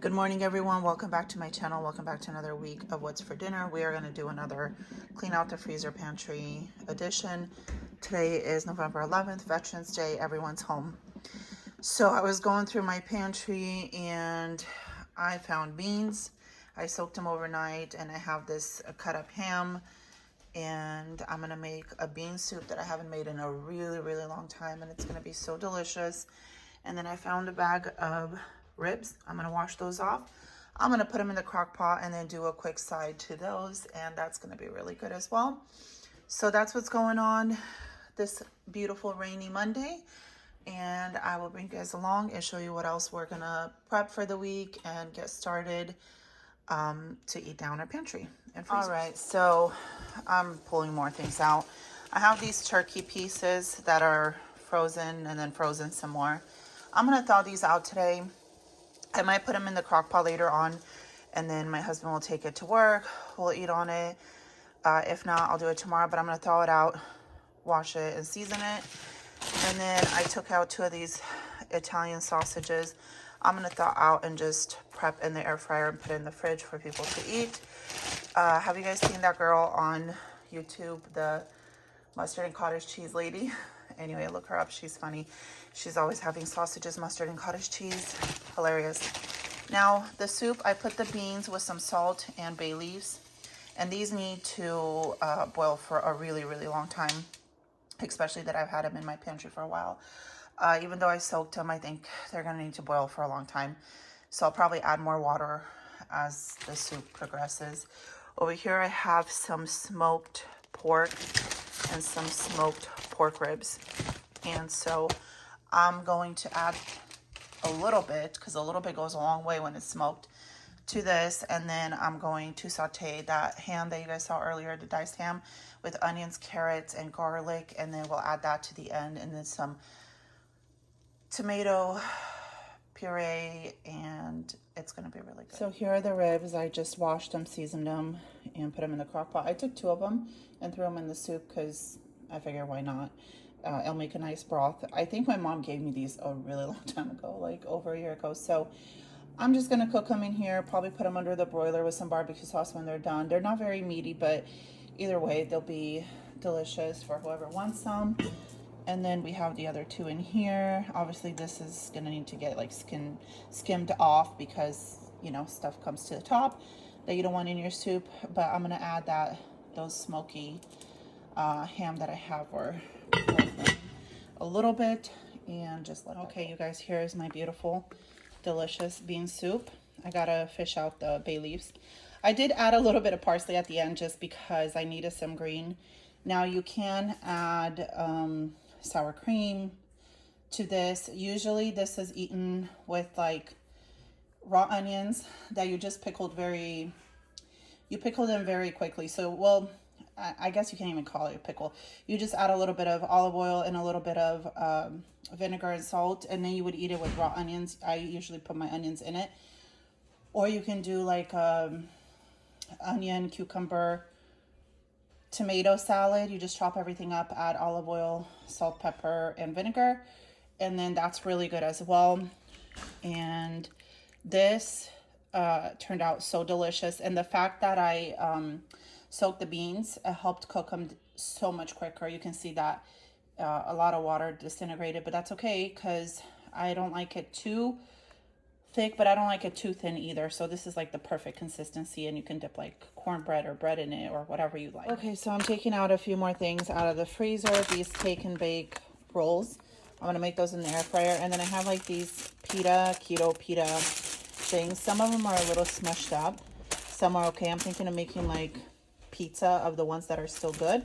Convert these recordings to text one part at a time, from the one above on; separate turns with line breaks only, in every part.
Good morning, everyone. Welcome back to my channel. Welcome back to another week of What's for Dinner. We are going to do another clean out the freezer pantry edition. Today is November 11th, Veterans Day. Everyone's home. So I was going through my pantry and I found beans. I soaked them overnight, and I have this cut up ham, and I'm going to make a bean soup that I haven't made in a really long time, and it's going to be so delicious. And then I found a bag of ribs. I'm going to wash those off. I'm going to put them in the crock pot and then do a quick side to those, and that's going to be really good as well. So that's what's going on this beautiful rainy Monday, and I will bring you guys along and show you what else we're going to prep for the week and get started to eat down our pantry and freezer. All right, so I'm pulling more things out. I have these turkey pieces that are frozen and then frozen some more. I'm going to thaw these out today. I might put them in the crock pot later on, and then my husband will take it to work. We'll eat on it. If not, I'll do it tomorrow, but I'm going to thaw it out, wash it, and season it. And then I took out 2 of these Italian sausages. I'm going to thaw out and just prep in the air fryer and put it in the fridge for people to eat. Have you guys seen that girl on YouTube, the mustard and cottage cheese lady? Anyway, look her up. She's funny. She's always having sausages, mustard, and cottage cheese. Hilarious. Now, the soup, I put the beans with some salt and bay leaves. And these need to boil for a really long time, especially that I've had them in my pantry for a while. Even though I soaked them, I think they're going to need to boil for a long time. So I'll probably add more water as the soup progresses. Over here, I have some smoked pork and some smoked pork ribs. And so I'm going to add a little bit, because a little bit goes a long way when it's smoked, to this. And then I'm going to saute that ham that you guys saw earlier, the diced ham, with onions, carrots, and garlic. And then we'll add that to the end, and then some tomato puree, and it's going to be really good. So here are the ribs. I just washed them, seasoned them, and put them in the crock pot. I took 2 of them and threw them in the soup because I figure why not. It'll make a nice broth. I think my mom gave me these a really long time ago, like over a year ago. So I'm just going to cook them in here, probably put them under the broiler with some barbecue sauce when they're done. They're not very meaty, but either way, they'll be delicious for whoever wants some. And then we have the other 2 in here. Obviously, this is going to need to get like skimmed off because, you know, stuff comes to the top that you don't want in your soup. But I'm going to add those smoky ham that I have, or a little bit, and just let okay, you guys, here is my beautiful, delicious bean soup. I gotta fish out the bay leaves. I did add a little bit of parsley at the end just because I needed some green. Now you can add sour cream to this. Usually this is eaten with like raw onions that you just pickle them very quickly. So, well, I guess you can't even call it a pickle. You just add a little bit of olive oil and a little bit of vinegar and salt, and then you would eat it with raw onions. I usually put my onions in it. Or you can do like onion, cucumber, tomato salad. You just chop everything up, add olive oil, salt, pepper, and vinegar, and then that's really good as well. And this turned out so delicious, and the fact that I soaked the beans helped cook them so much quicker. You can see that a lot of water disintegrated, but that's okay because I don't like it too thick, but I don't like it too thin either. So this is like the perfect consistency, and you can dip like cornbread or bread in it or whatever you like. Okay, so I'm taking out a few more things out of the freezer. These take and bake rolls. I'm gonna make those in the air fryer, and then I have like these keto pita things. Some of them are a little smushed up, some are okay. I'm thinking of making like pizza of the ones that are still good,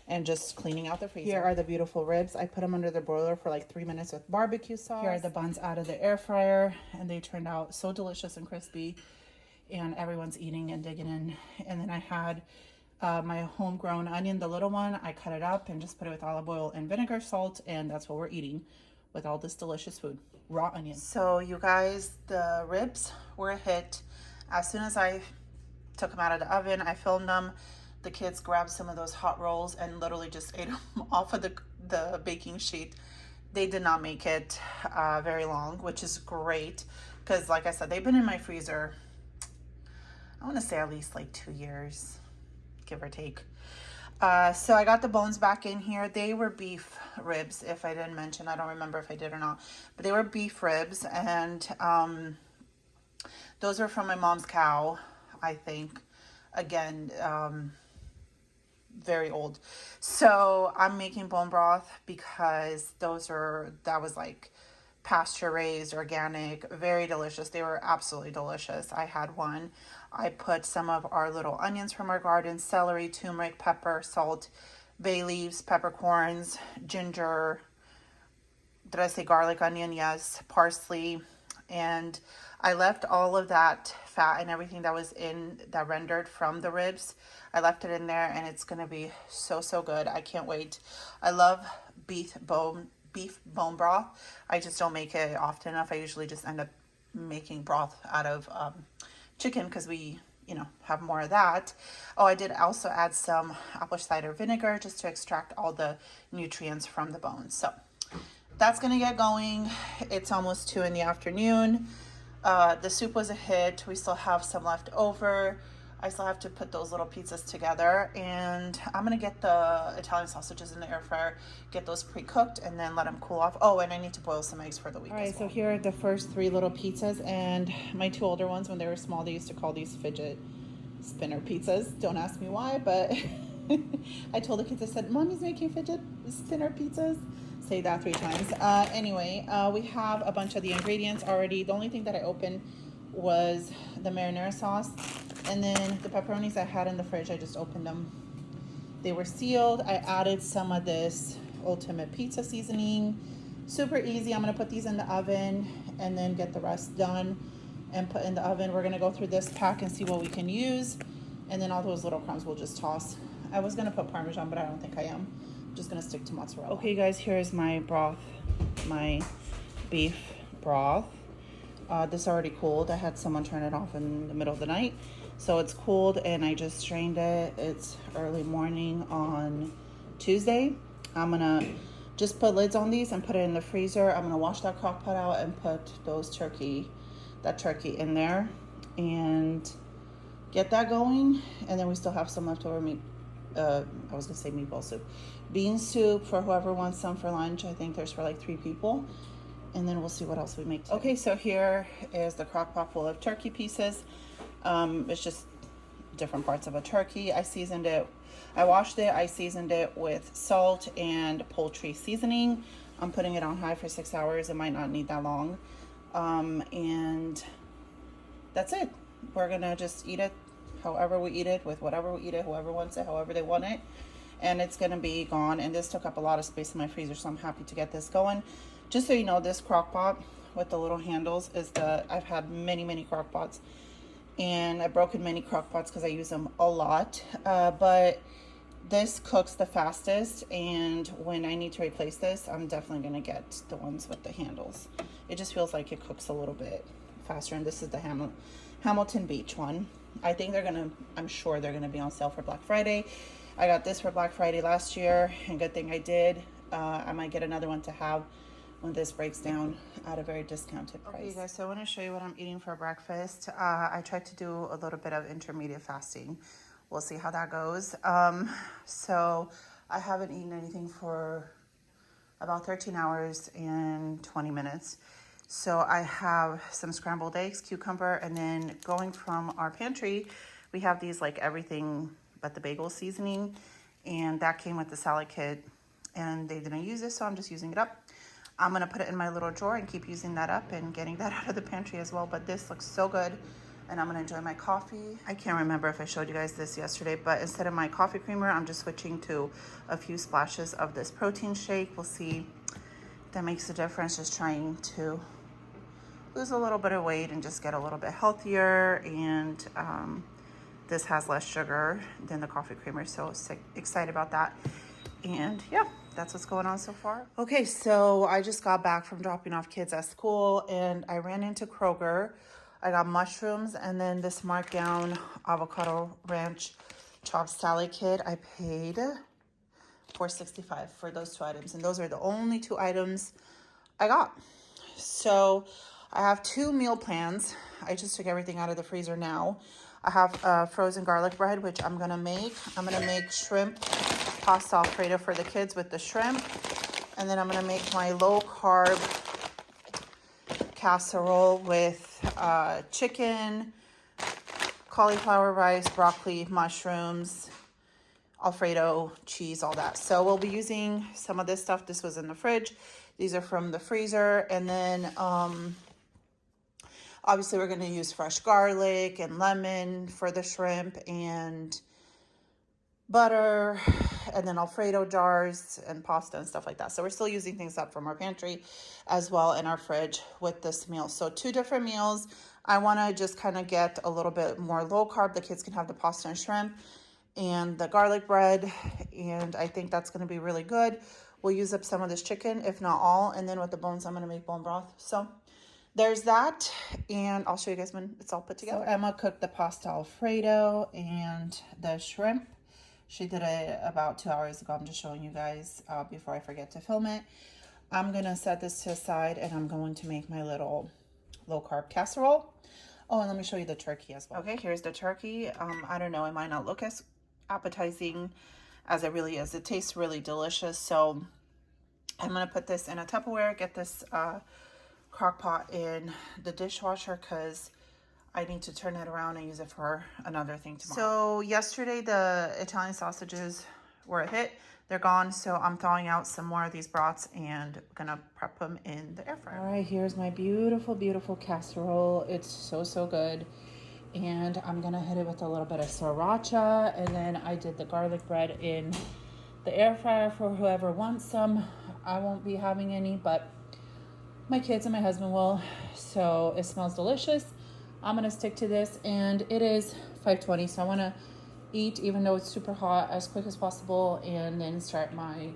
and just cleaning out the freezer. Here are the beautiful ribs. I put them under the broiler for like 3 minutes with barbecue sauce. Here are the buns out of the air fryer, and they turned out so delicious and crispy, and everyone's eating and digging in. And then I had my homegrown onion, the little one. I cut it up and just put it with olive oil and vinegar, salt, and that's what we're eating with all this delicious food, raw onion. So you guys, the ribs were a hit. As soon as I took them out of the oven, I filmed them. The kids grabbed some of those hot rolls and literally just ate them off of the baking sheet. They did not make it very long, which is great because like I said, they've been in my freezer, I want to say at least like 2 years, give or take. So I got the bones back in here. They were beef ribs, if I didn't mention. I don't remember if I did or not, but they were beef ribs, and those were from my mom's cow, I think. Again, very old. So I'm making bone broth because that was like pasture raised, organic, very delicious. They were absolutely delicious. I had one. I put some of our little onions from our garden, celery, turmeric, pepper, salt, bay leaves, peppercorns, ginger. Did I say garlic, onion? Yes. Parsley. And I left all of that fat and everything that was in that rendered from the ribs. I left it in there, and it's going to be so, so good. I can't wait. I love beef bone broth. I just don't make it often enough. I usually just end up making broth out of chicken because we, have more of that. Oh, I did also add some apple cider vinegar just to extract all the nutrients from the bones. So that's going to get going. It's almost 2 in the afternoon. The soup was a hit. We still have some left over. I still have to put those little pizzas together, and I'm going to get the Italian sausages in the air fryer, get those pre-cooked, and then let them cool off. Oh, and I need to boil some eggs for the week. All right, so here are the first 3 little pizzas, and my 2 older ones, when they were small, they used to call these fidget spinner pizzas. Don't ask me why, but I told the kids, I said, Mommy's making fidget spinner pizzas. Say that 3 times. Anyway, we have a bunch of the ingredients already. The only thing that I opened was the marinara sauce, and then the pepperonis I had in the fridge, I just opened them. They were sealed. I added some of this ultimate pizza seasoning. Super easy. I'm going to put these in the oven and then get the rest done and put in the oven. We're going to go through this pack and see what we can use, and then all those little crumbs we'll just toss. I was going to put Parmesan, but I don't think I am. I'm just going to stick to mozzarella. Okay, guys, here's my broth, my beef broth. This already cooled. I had someone turn it off in the middle of the night, so it's cooled, and I just strained it. It's early morning on Tuesday. I'm gonna just put lids on these and put it in the freezer. I'm gonna wash that crock pot out and put that turkey in there and get that going. And then we still have some leftover meat. I was gonna say meatball soup, bean soup for whoever wants some for lunch. I think there's for like 3 people. And then we'll see what else we make today. Okay, so here is the crock pot full of turkey pieces. It's just different parts of a turkey. I seasoned it. I washed it. I seasoned it with salt and poultry seasoning. I'm putting it on high for 6 hours. It might not need that long. And that's it. We're going to just eat it however we eat it, with whatever we eat it, whoever wants it, however they want it. And it's going to be gone. And this took up a lot of space in my freezer, so I'm happy to get this going. Just so you know, this crock pot with the little handles is I've had many crock pots, and I've broken many crock pots because I use them a lot, but this cooks the fastest, and when I need to replace this, I'm definitely going to get the ones with the handles. It just feels like it cooks a little bit faster, and this is the Hamilton Beach one. I'm sure they're going to be on sale for Black Friday. I got this for Black Friday last year, and good thing I did. I might get another one to have when this breaks down at a very discounted price. Okay, you guys, so I want to show you what I'm eating for breakfast. I tried to do a little bit of intermediate fasting. We'll see how that goes. So I haven't eaten anything for about 13 hours and 20 minutes. So I have some scrambled eggs, cucumber, and then going from our pantry, we have these like everything but the bagel seasoning, and that came with the salad kit, and they didn't use it, so I'm just using it up. I'm going to put it in my little drawer and keep using that up and getting that out of the pantry as well. But this looks so good, and I'm going to enjoy my coffee. I can't remember if I showed you guys this yesterday, but instead of my coffee creamer, I'm just switching to a few splashes of this protein shake. We'll see if that makes a difference. Just trying to lose a little bit of weight and just get a little bit healthier. And this has less sugar than the coffee creamer, so excited about that. And yeah, that's what's going on so far. Okay, so I just got back from dropping off kids at school, and I ran into Kroger. I got mushrooms and then this markdown avocado ranch chopped salad kit. I paid $4.65 for those 2 items, and those are the only 2 items I got. So I have 2 meal plans. I just took everything out of the freezer now. I have frozen garlic bread, which I'm gonna make. I'm gonna make shrimp pasta Alfredo for the kids with the shrimp. And then I'm gonna make my low carb casserole with chicken, cauliflower rice, broccoli, mushrooms, Alfredo, cheese, all that. So we'll be using some of this stuff. This was in the fridge. These are from the freezer. And then obviously we're going to use fresh garlic and lemon for the shrimp and butter and then Alfredo jars and pasta and stuff like that. So we're still using things up from our pantry as well in our fridge with this meal. So 2 different meals. I want to just kind of get a little bit more low carb. The kids can have the pasta and shrimp and the garlic bread, and I think that's going to be really good. We'll use up some of this chicken, if not all, and then with the bones, I'm going to make bone broth. So there's that, and I'll show you guys when it's all put together. So Emma cooked the pasta Alfredo and the shrimp. She did it about 2 hours ago. I'm just showing you guys before I forget to film it. I'm going to set this to the side, and I'm going to make my little low-carb casserole. Oh, and let me show you the turkey as well. Okay, here's the turkey. I don't know, it might not look as appetizing as it really is. It tastes really delicious. So I'm going to put this in a Tupperware, get this crock pot in the dishwasher because I need to turn it around and use it for another thing tomorrow. So yesterday the Italian sausages were a hit. They're gone, so I'm thawing out some more of these brats and gonna prep them in the air fryer. All right, here's my beautiful, beautiful casserole. It's so, so good. And I'm gonna hit it with a little bit of sriracha, and then I did the garlic bread in the air fryer for whoever wants some. I won't be having any, but my kids and my husband will. So it smells delicious. I'm gonna stick to this, and it is 5:20, so I wanna eat, even though it's super hot, as quick as possible, and then start my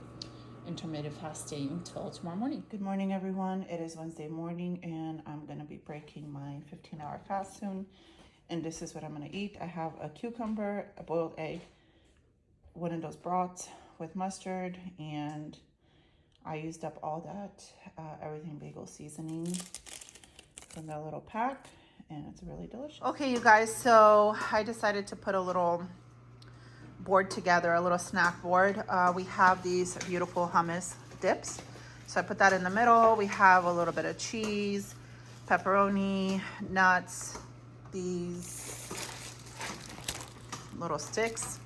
intermittent fasting till tomorrow morning. Good morning, everyone. It is Wednesday morning, and I'm gonna be breaking my 15-hour fast soon. And this is what I'm gonna eat. I have a cucumber, a boiled egg, one of those broths with mustard, and I used up all that everything bagel seasoning in that little pack, and it's really delicious. Okay, you guys, so I decided to put a little board together, a little snack board. We have these beautiful hummus dips. So I put that in the middle. We have a little bit of cheese, pepperoni, nuts, these little sticks,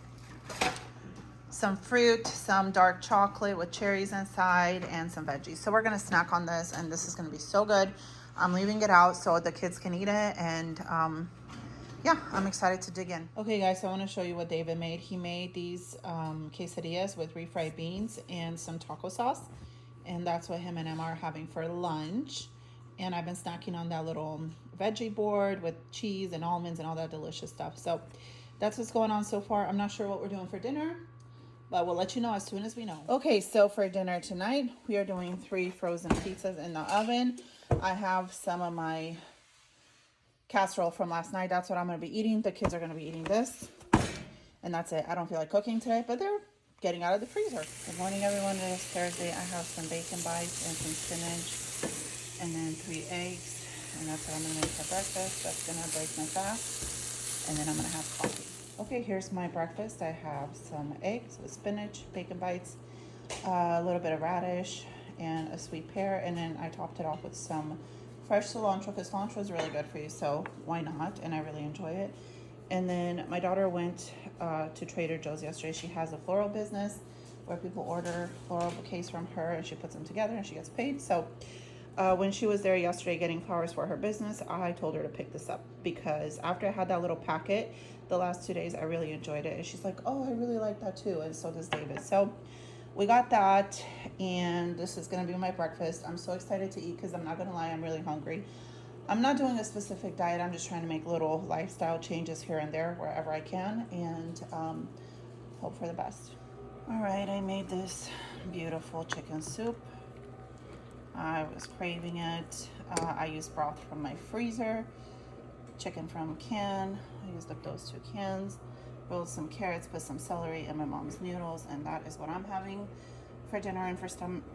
some fruit, some dark chocolate with cherries inside, and some veggies. So we're gonna snack on this, and this is gonna be so good. I'm leaving it out so the kids can eat it, and yeah, I'm excited to dig in. Okay guys, so I wanna show you what David made. He made these quesadillas with refried beans and some taco sauce, and that's what him and Emma are having for lunch. And I've been snacking on that little veggie board with cheese and almonds and all that delicious stuff. So that's what's going on so far. I'm not sure what we're doing for dinner, but we'll let you know as soon as we know. Okay, so for dinner tonight, we are doing 3 frozen pizzas in the oven. I have some of my casserole from last night. That's what I'm gonna be eating. The kids are gonna be eating this, and that's it. I don't feel like cooking today, but they're getting out of the freezer. Good morning, everyone. It is Thursday. I have some bacon bites and some spinach, and then 3 eggs, and that's what I'm gonna make for breakfast. That's gonna break my fast, and then I'm gonna have coffee. Okay, here's my breakfast. I have some eggs with spinach, bacon bites, a little bit of radish, and a sweet pear, and then I topped it off with some fresh cilantro, because cilantro is really good for you, so why not? And I really enjoy it. And then my daughter went to Trader Joe's yesterday. She has a floral business where people order floral bouquets from her, and she puts them together and she gets paid. So when she was there yesterday getting flowers for her business, I told her to pick this up, because after I had that little packet the last 2 days, I really enjoyed it. And she's like, oh, I really like that too, and so does David. So we got that, and this is gonna be my breakfast. I'm so excited to eat, because I'm not gonna lie, I'm really hungry. I'm not doing a specific diet. I'm just trying to make little lifestyle changes here and there wherever I can, and hope for the best. All right, I made this beautiful chicken soup. I was craving it. I used broth from my freezer, chicken from a can. I used up those 2 cans. Rolled some carrots, put some celery in my mom's noodles, and that is what I'm having For dinner and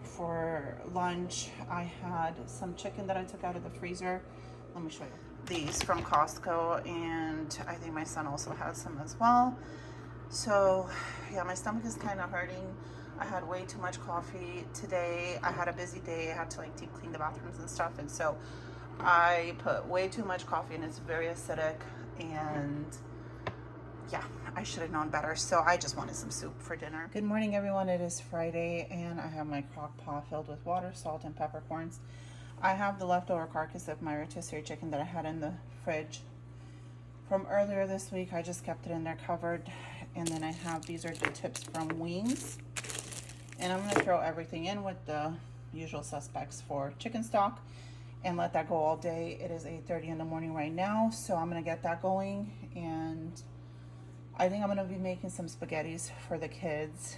for lunch, I had some chicken that I took out of the freezer. Let me show you. These from Costco, and I think my son also had some as well. So yeah, my stomach is kind of hurting. I had way too much coffee today. I had a busy day. I had to like deep clean the bathrooms and stuff, and so I put way too much coffee, and it's very acidic, and yeah, I should have known better. So I just wanted some soup for dinner. Good morning, everyone. It is Friday, and I have my crock pot filled with water, salt, and peppercorns. I have the leftover carcass of my rotisserie chicken that I had in the fridge from earlier this week. I just kept it in there covered. And then I have, these are the tips from Wings. And I'm going to throw everything in with the usual suspects for chicken stock and let that go all day. It is 8:30 in the morning right now, so I'm going to get that going. And I think I'm going to be making some spaghettis for the kids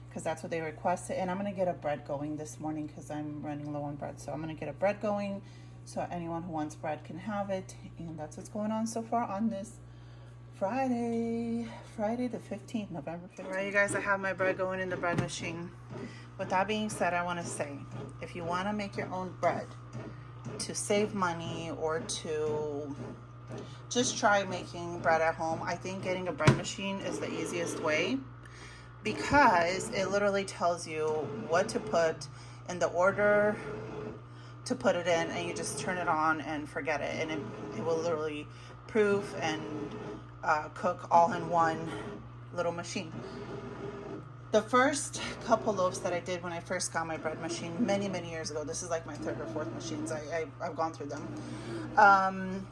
because that's what they requested. And I'm going to get a bread going this morning because I'm running low on bread. So I'm going to get a bread going so anyone who wants bread can have it. And that's what's going on so far on this Friday the 15th, November 15th. All right, you guys, I have my bread going in the bread machine. With that being said, I want to say, if you want to make your own bread to save money or to just try making bread at home, I think getting a bread machine is the easiest way because it literally tells you what to put in the order to put it in, and you just turn it on and forget it, and it will literally proof and cook all in one little machine. The first couple loaves that I did when I first got my bread machine many years ago, this is like my third or fourth machines, I've gone through them,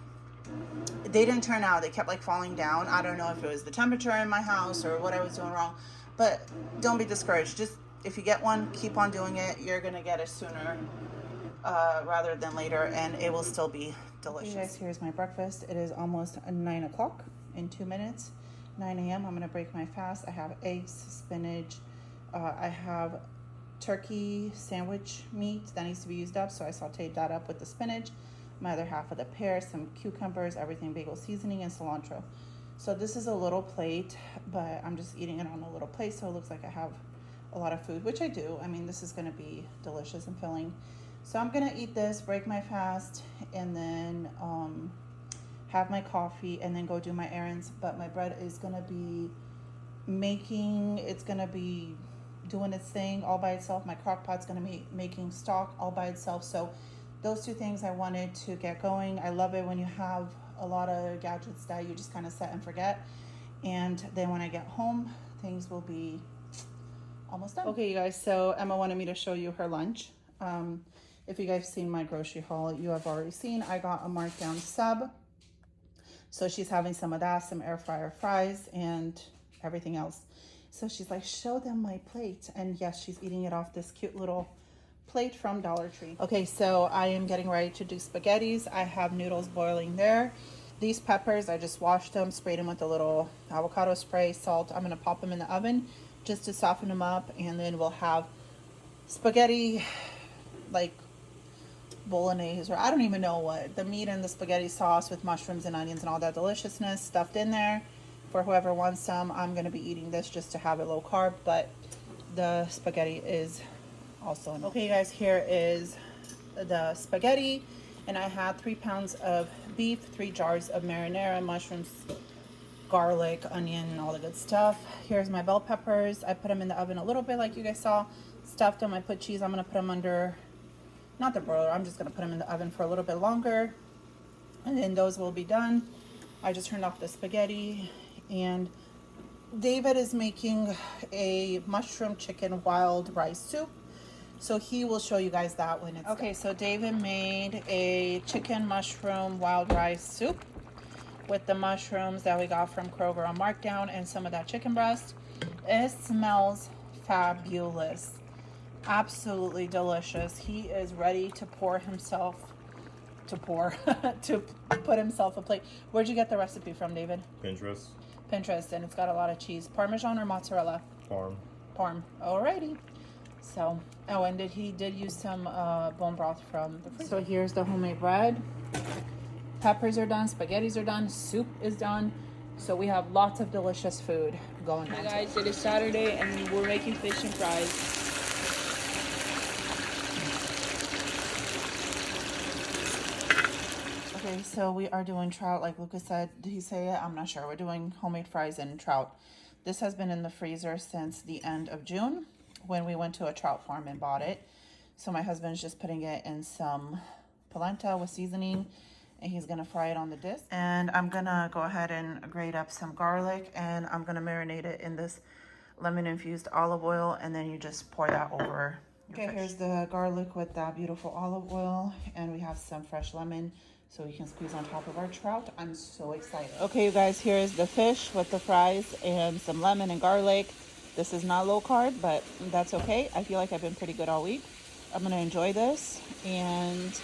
they didn't turn out. They kept like falling down. I don't know if it was the temperature in my house or what I was doing wrong, but don't be discouraged. Just if you get one, keep on doing it. You're gonna get it sooner rather than later, and it will still be delicious. Hey guys, here's my breakfast. It is almost 9 o'clock in 2 minutes. 9 a.m. I'm gonna break my fast. I have eggs, spinach. I have turkey sandwich meat that needs to be used up, so I sauteed that up with the spinach. My other half of the pear, some cucumbers, everything bagel seasoning, and cilantro. So this is a little plate, but I'm just eating it on a little plate, so it looks like I have a lot of food, which I do. I mean, this is gonna be delicious and filling. So I'm gonna eat this, break my fast, and then have my coffee, and then go do my errands. But my bread is gonna be it's gonna be doing its thing all by itself. My crock pot's gonna be making stock all by itself. So those two things I wanted to get going. I love it when you have a lot of gadgets that you just kind of set and forget. And then when I get home, things will be almost done. Okay, you guys, so Emma wanted me to show you her lunch. If you guys have seen my grocery haul, you have already seen I got a markdown sub. So she's having some of that, some air fryer fries, and everything else. So she's like, show them my plate. And yes, she's eating it off this cute little plate from Dollar Tree. Okay, so I am getting ready to do spaghettis. I have noodles boiling there. These peppers, I just washed them, sprayed them with a little avocado spray, salt. I'm gonna pop them in the oven just to soften them up, and then we'll have spaghetti, like bolognese, or I don't even know what, the meat and the spaghetti sauce with mushrooms and onions and all that deliciousness stuffed in there for whoever wants some. I'm going to be eating this just to have it low carb, but the spaghetti is also enough. Okay, you guys, here is the spaghetti, and I had 3 pounds of beef, 3 jars of marinara, mushrooms, garlic, onion, all the good stuff. Here's my bell peppers. I put them in the oven a little bit like you guys saw, stuffed them. I put cheese. I'm going to put them under, not the broiler, I'm just going to put them in the oven for a little bit longer, and then those will be done. I just turned off the spaghetti, and David is making a mushroom chicken wild rice soup, so he will show you guys that when it's okay done. So David made a chicken mushroom wild rice soup with the mushrooms that we got from Kroger on markdown and some of that chicken breast. It smells fabulous. Absolutely delicious. He is ready to pour himself to put himself a plate. Where'd you get the recipe from, David? Pinterest, and it's got a lot of cheese. Parmesan or mozzarella? Parm. Alrighty. So, oh, and he did use some bone broth from the freezer. So here's the homemade bread. Peppers are done, spaghettis are done, soup is done. So we have lots of delicious food going on.
Hi guys, it is Saturday and we're making fish and fries.
Okay, so we are doing trout, like Lucas said. Did he say it? I'm not sure. We're doing homemade fries and trout. This has been in the freezer since the end of June when we went to a trout farm and bought it. So my husband's just putting it in some polenta with seasoning, and he's gonna fry it on the disc. And I'm gonna go ahead and grate up some garlic, and I'm gonna marinate it in this lemon infused olive oil, and then you just pour that over your fish. Here's the garlic with that beautiful olive oil, and we have some fresh lemon so we can squeeze on top of our trout. I'm so excited. Okay, you guys, here is the fish with the fries and some lemon and garlic. This is not low carb, but that's okay. I feel like I've been pretty good all week. I'm gonna enjoy this, and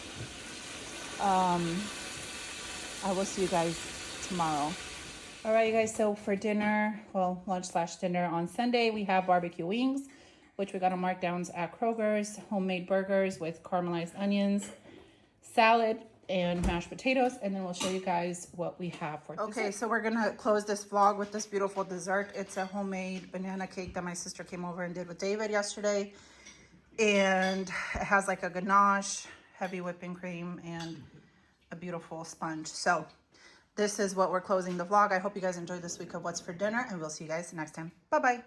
I will see you guys tomorrow. All right, you guys, so for dinner, well, lunch/dinner on Sunday, we have barbecue wings, which we got on markdowns at Kroger's, homemade burgers with caramelized onions, salad, and mashed potatoes, and then we'll show you guys what we have for dessert. Okay, so we're gonna close this vlog with this beautiful dessert. It's a homemade banana cake that my sister came over and did with David yesterday, and it has like a ganache, heavy whipping cream, and a beautiful sponge. So this is what we're closing the vlog. I hope you guys enjoyed this week of What's for Dinner, and we'll see you guys next time. Bye-bye.